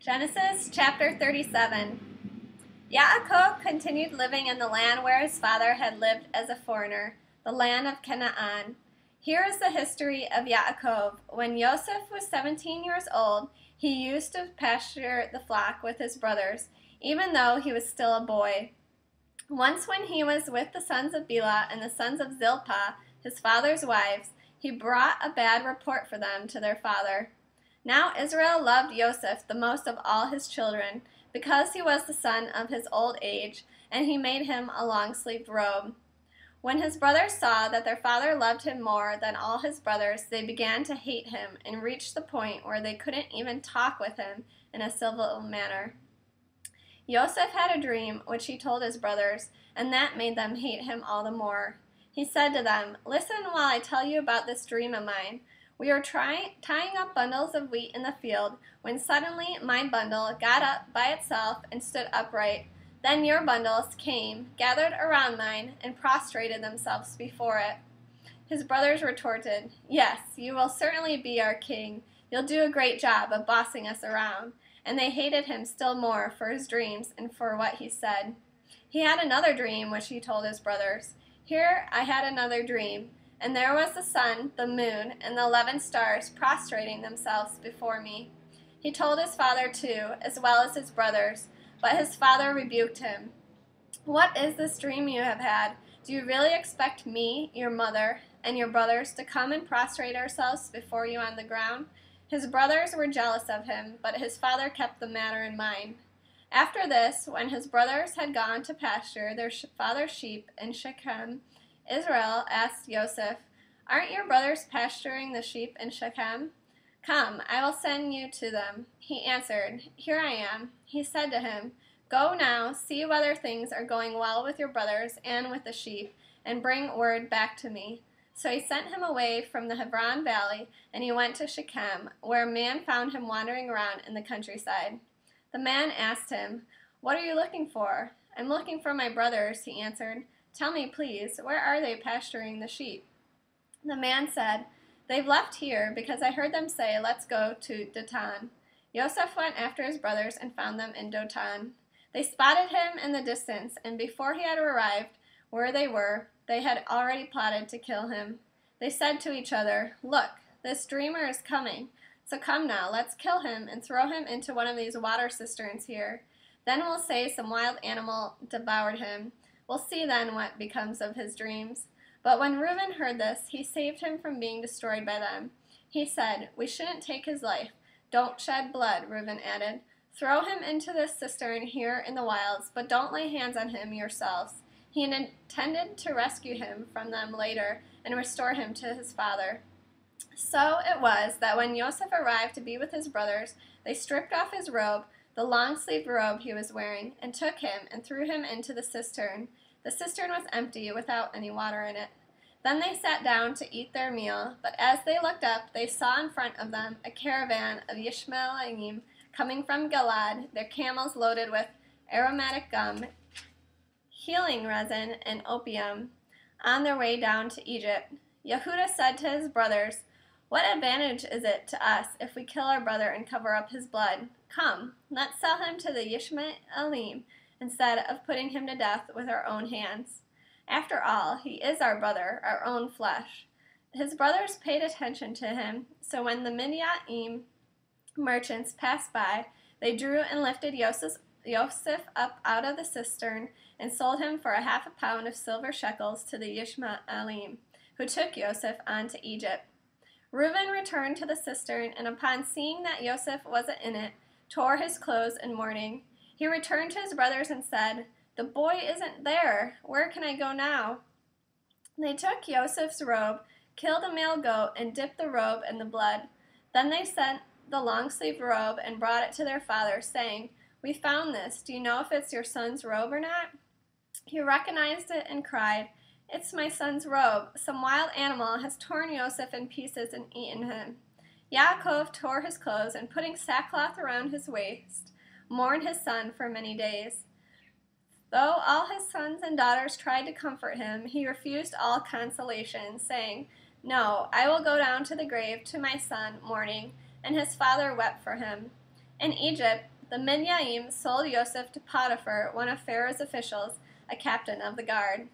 Genesis chapter 37. Yaakov continued living in the land where his father had lived as a foreigner, the land of Canaan. Here is the history of Yaakov. When Joseph was 17 years old, he used to pasture the flock with his brothers, even though he was still a boy. Once when he was with the sons of Bela and the sons of Zilpah, his father's wives, he brought a bad report for them to their father. Now Israel loved Joseph the most of all his children, because he was the son of his old age, and he made him a long-sleeved robe. When his brothers saw that their father loved him more than all his brothers, they began to hate him and reached the point where they couldn't even talk with him in a civil manner. Joseph had a dream which he told his brothers, and that made them hate him all the more. He said to them, "Listen while I tell you about this dream of mine. We were tying up bundles of wheat in the field, when suddenly my bundle got up by itself and stood upright. Then your bundles came, gathered around mine, and prostrated themselves before it." His brothers retorted, "Yes, you will certainly be our king. You'll do a great job of bossing us around." And they hated him still more for his dreams and for what he said. He had another dream which he told his brothers. "Here I had another dream. And there was the sun, the moon, and the 11 stars prostrating themselves before me." He told his father too, as well as his brothers, but his father rebuked him. "What is this dream you have had? Do you really expect me, your mother, and your brothers to come and prostrate ourselves before you on the ground?" His brothers were jealous of him, but his father kept the matter in mind. After this, when his brothers had gone to pasture their father's sheep in Shechem, Israel asked Joseph, "Aren't your brothers pasturing the sheep in Shechem? Come, I will send you to them." He answered, "Here I am." He said to him, "Go now, see whether things are going well with your brothers and with the sheep, and bring word back to me." So he sent him away from the Hebron valley, and he went to Shechem, where a man found him wandering around in the countryside. The man asked him, "What are you looking for?" "I'm looking for my brothers," he answered. "Tell me, please, where are they pasturing the sheep?" The man said, "They've left here because I heard them say, 'Let's go to Dothan.'" Joseph went after his brothers and found them in Dothan. They spotted him in the distance, and before he had arrived where they were, they had already plotted to kill him. They said to each other, "Look, this dreamer is coming. So come now, let's kill him and throw him into one of these water cisterns here. Then we'll say some wild animal devoured him. We'll see then what becomes of his dreams." But when Reuben heard this, he saved him from being destroyed by them. He said, "We shouldn't take his life." "Don't shed blood," Reuben added. "Throw him into this cistern here in the wilds, but don't lay hands on him yourselves." He intended to rescue him from them later and restore him to his father. So it was that when Joseph arrived to be with his brothers, they stripped off his robe, the long-sleeved robe he was wearing, and took him and threw him into the cistern. The cistern was empty, without any water in it. Then they sat down to eat their meal, but as they looked up, they saw in front of them a caravan of Ishmaelim coming from Gilad, their camels loaded with aromatic gum, healing resin, and opium, on their way down to Egypt. Yehudah said to his brothers, "What advantage is it to us if we kill our brother and cover up his blood? Come, let's sell him to the Ishmaelim, instead of putting him to death with our own hands. After all, he is our brother, our own flesh." His brothers paid attention to him, so when the Midianite merchants passed by, they drew and lifted Joseph up out of the cistern and sold him for 1/2 pound of silver shekels to the Ishmaelim, who took Joseph on to Egypt. Reuben returned to the cistern, and upon seeing that Joseph wasn't in it, tore his clothes in mourning. He returned to his brothers and said, "The boy isn't there. Where can I go now?" They took Joseph's robe, killed a male goat, and dipped the robe in the blood. Then they sent the long-sleeved robe and brought it to their father, saying, "We found this. Do you know if it's your son's robe or not?" He recognized it and cried, "It's my son's robe. Some wild animal has torn Joseph in pieces and eaten him." Yaakov tore his clothes and, putting sackcloth around his waist, mourned his son for many days. Though all his sons and daughters tried to comfort him, he refused all consolation, saying, "No, I will go down to the grave to my son mourning." And his father wept for him. In Egypt, the Minyaim sold Joseph to Potiphar, one of Pharaoh's officials, a captain of the guard.